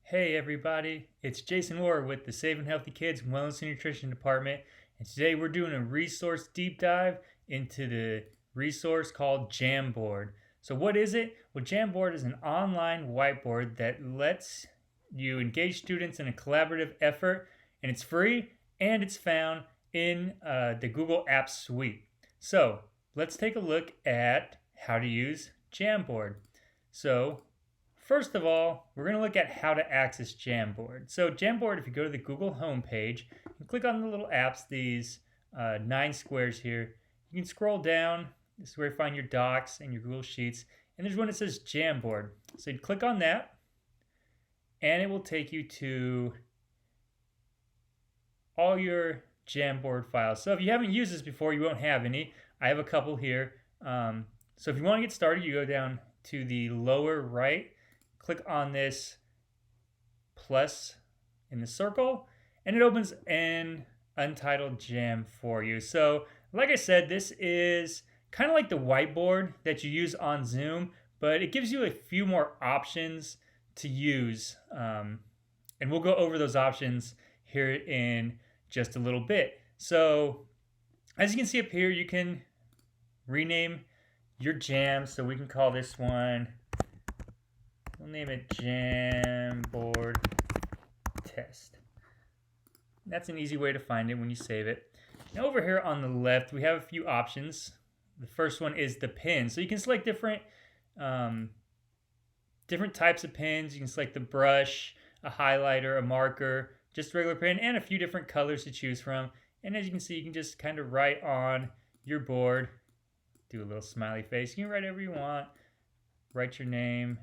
Hey everybody, it's Jason Ward with the Saving Healthy Kids Wellness and Nutrition Department, and today we're doing a resource deep dive into the resource called Jamboard. So what is it? Well, Jamboard is an online whiteboard that lets you engage students in a collaborative effort, and it's free and it's found in the Google Apps suite. So let's take a look at how to use Jamboard. So first of all, we're going to look at how to access Jamboard. So Jamboard, if you go to the Google homepage and click on the little apps, these 9 squares here, you can scroll down. This is where you find your docs and your Google Sheets. And there's one that says Jamboard. So you click on that, and it will take you to all your Jamboard files. So if you haven't used this before, you won't have any. I have a couple here. So if you want to get started, you go down to the lower right, click on this plus in the circle, and it opens an untitled jam for you. So like I said, this is kind of like the whiteboard that you use on Zoom, but it gives you a few more options to use. And we'll go over those options here in just a little bit. So as you can see up here, you can rename your jam. So we can call this one, we'll name it Jamboard Test. That's an easy way to find it when you save it. Now over here on the left, we have a few options. The first one is the pen. So you can select different types of pens. You can select the brush, a highlighter, a marker, just a regular pen, and a few different colors to choose from. And as you can see, you can just kind of write on your board. Do a little smiley face. You can write whatever you want. Write your name,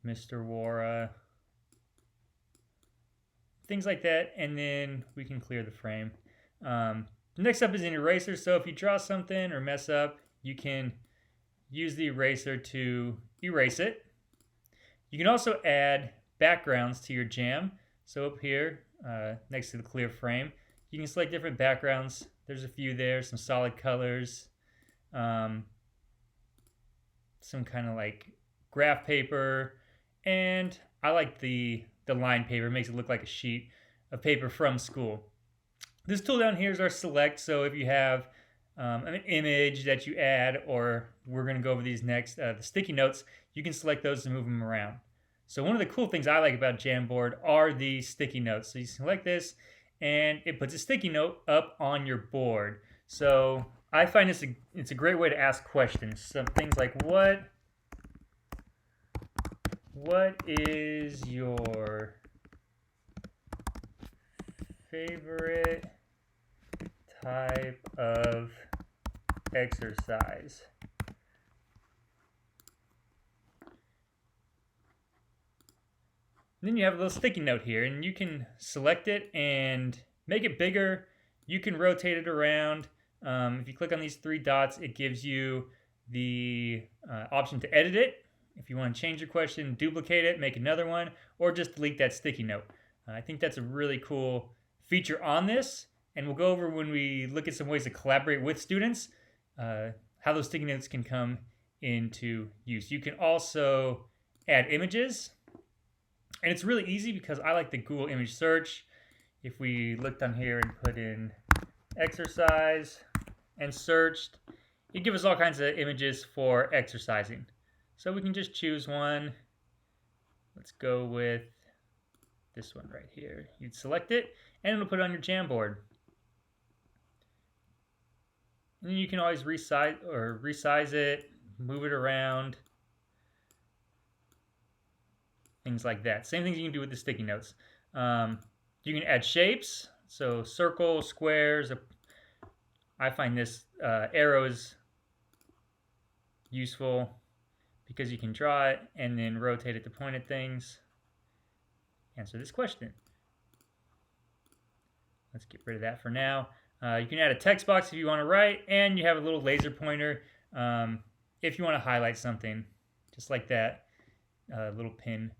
Mr. Wara, things like that, and then we can clear the frame. Next up is an eraser. So if you draw something or mess up, you can use the eraser to erase it. You can also add backgrounds to your jam. So up here, next to the clear frame, you can select different backgrounds. There's a few there, some solid colors, some kind of like graph paper, and I like the line paper. It makes it look like a sheet of paper from school. This tool down here is our select. So if you have an image that you add, or we're going to go over these next, the sticky notes, you can select those and move them around. So one of the cool things I like about Jamboard are the sticky notes. So you select this, and it puts a sticky note up on your board. So I find it's a great way to ask questions. Some things like what is your favorite type of exercise? Then you have a little sticky note here, and you can select it and make it bigger. You can rotate it around. If you click on these 3 dots, it gives you the option to edit it. If you want to change your question, duplicate it, make another one, or just delete that sticky note. I think that's a really cool feature on this, and we'll go over when we look at some ways to collaborate with students, how those sticky notes can come into use. You can also add images, and it's really easy because I like the Google image search. If we looked on here and put in exercise and searched, it gives us all kinds of images for exercising. So we can just choose one. Let's go with this one right here. You'd select it, and it'll put it on your Jamboard. And you can always resize it, move it around, things like that. Same things you can do with the sticky notes. You can add shapes, so circles, squares. I find this arrow is useful because you can draw it and then rotate it to point at things. Answer this question. Let's get rid of that for now. You can add a text box if you want to write, and you have a little laser pointer if you want to highlight something, just like that little pin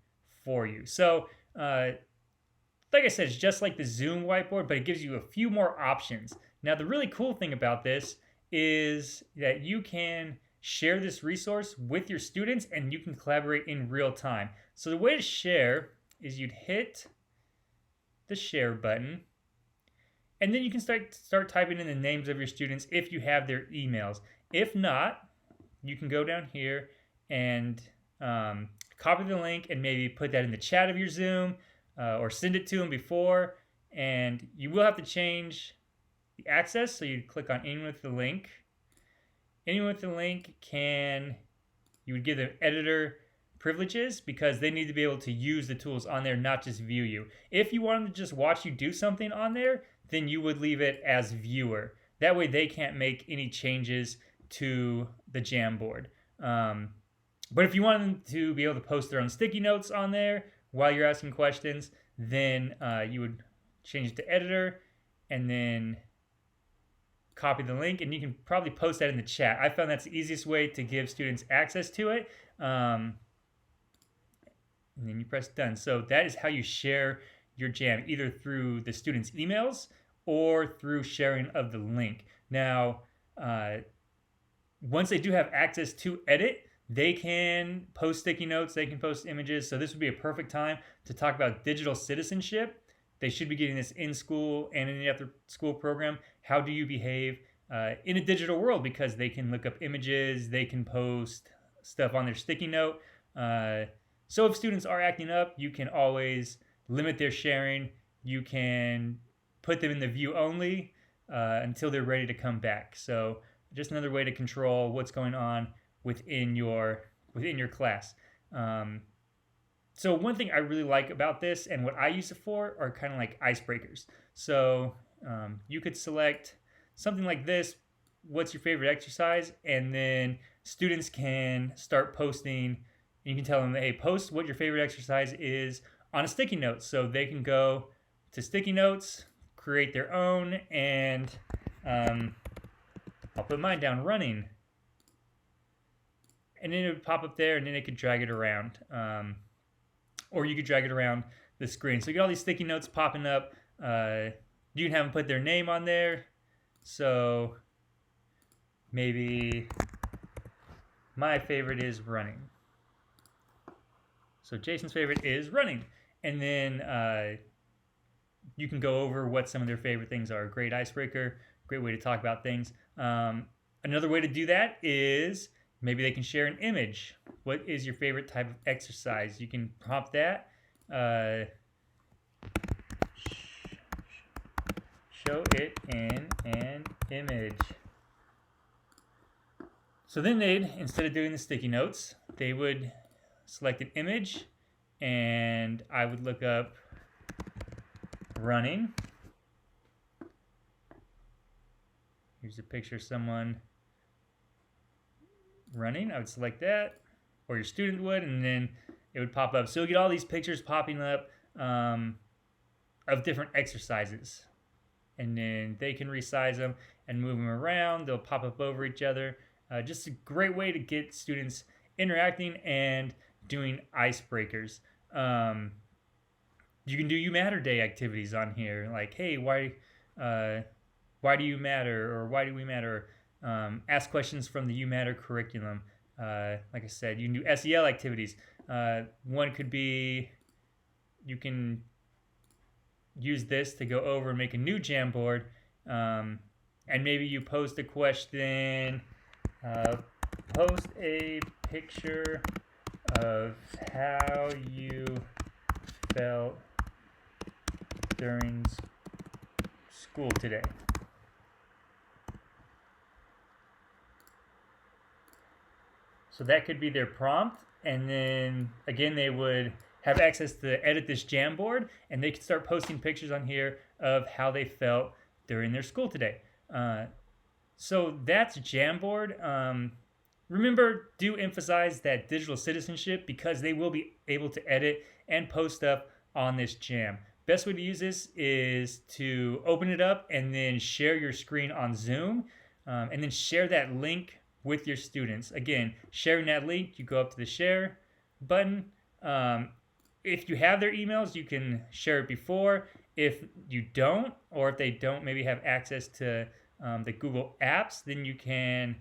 for you. So like I said, it's just like the Zoom whiteboard, but it gives you a few more options. Now the really cool thing about this is that you can share this resource with your students and you can collaborate in real time. So the way to share is you'd hit the share button, and then you can start typing in the names of your students if you have their emails. If not, you can go down here and copy the link and maybe put that in the chat of your Zoom or send it to them before. And you will have to change the access, so you click on anyone with the link. Anyone with the link you would give them editor privileges because they need to be able to use the tools on there, not just view you. If you want them to just watch you do something on there, then you would leave it as viewer. That way they can't make any changes to the Jamboard. But if you want them to be able to post their own sticky notes on there while you're asking questions, then you would change it to editor and then copy the link, and you can probably post that in the chat. I found that's the easiest way to give students access to it. And then you press done. So that is how you share your Jam, either through the students' emails or through sharing of the link. Now, once they do have access to edit, they can post sticky notes, they can post images. So this would be a perfect time to talk about digital citizenship. They should be getting this in school and in the after school program. How do you behave in a digital world? Because they can look up images, they can post stuff on their sticky note. So if students are acting up, you can always limit their sharing. You can put them in the view only until they're ready to come back. So just another way to control what's going on within your class. So one thing I really like about this and what I use it for are kind of like icebreakers. So you could select something like this, what's your favorite exercise? And then students can start posting. You can tell them, hey, post what your favorite exercise is on a sticky note. So they can go to sticky notes, create their own, and I'll put mine down, running. And then it would pop up there, and then they could drag it around. Or you could drag it around the screen. So you get all these sticky notes popping up. You can have them put their name on there. So maybe my favorite is running. So Jason's favorite is running. And then you can go over what some of their favorite things are. Great icebreaker, great way to talk about things. Another way to do that is maybe they can share an image. What is your favorite type of exercise? You can prompt that. Show it in an image. So then instead of doing the sticky notes, they would select an image, and I would look up running. Here's a picture of someone running. I would select that, or your student would, and then it would pop up. So you'll get all these pictures popping up of different exercises. And then they can resize them and move them around. They'll pop up over each other. Just a great way to get students interacting and doing icebreakers. You can do You Matter Day activities on here. Like, hey, why do you matter? Or why do we matter? Ask questions from the You Matter curriculum. Like I said, you can do SEL activities. One could be, you can use this to go over and make a new Jamboard. And maybe you post a question, post a picture of how you felt during school today. So that could be their prompt, and then again they would have access to edit this Jamboard, and they could start posting pictures on here of how they felt during their school today. So that's Jamboard. Remember, do emphasize that digital citizenship because they will be able to edit and post stuff on this Jam. Best way to use this is to open it up and then share your screen on Zoom, and then share that link with your students. Again, sharing that link, you go up to the share button. If you have their emails, you can share it before. If you don't, or if they don't maybe have access to the Google Apps, then you can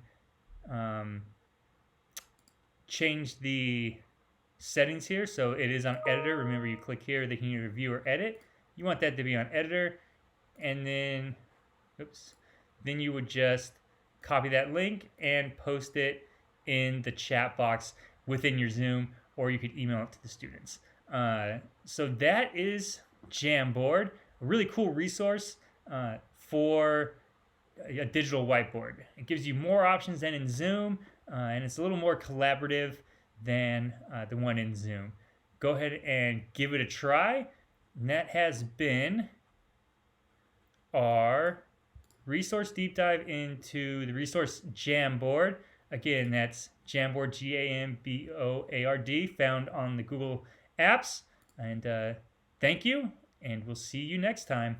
change the settings here. So it is on editor. Remember, you click here, they can either view or edit. You want that to be on editor, and then, oops, then you would just copy that link and post it in the chat box within your Zoom, or you could email it to the students. So that is Jamboard, a really cool resource for a digital whiteboard. It gives you more options than in Zoom, and it's a little more collaborative than the one in Zoom. Go ahead and give it a try. And that has been our resource deep dive into the resource Jamboard. Again, that's Jamboard, Jamboard, found on the Google Apps. And thank you, and we'll see you next time.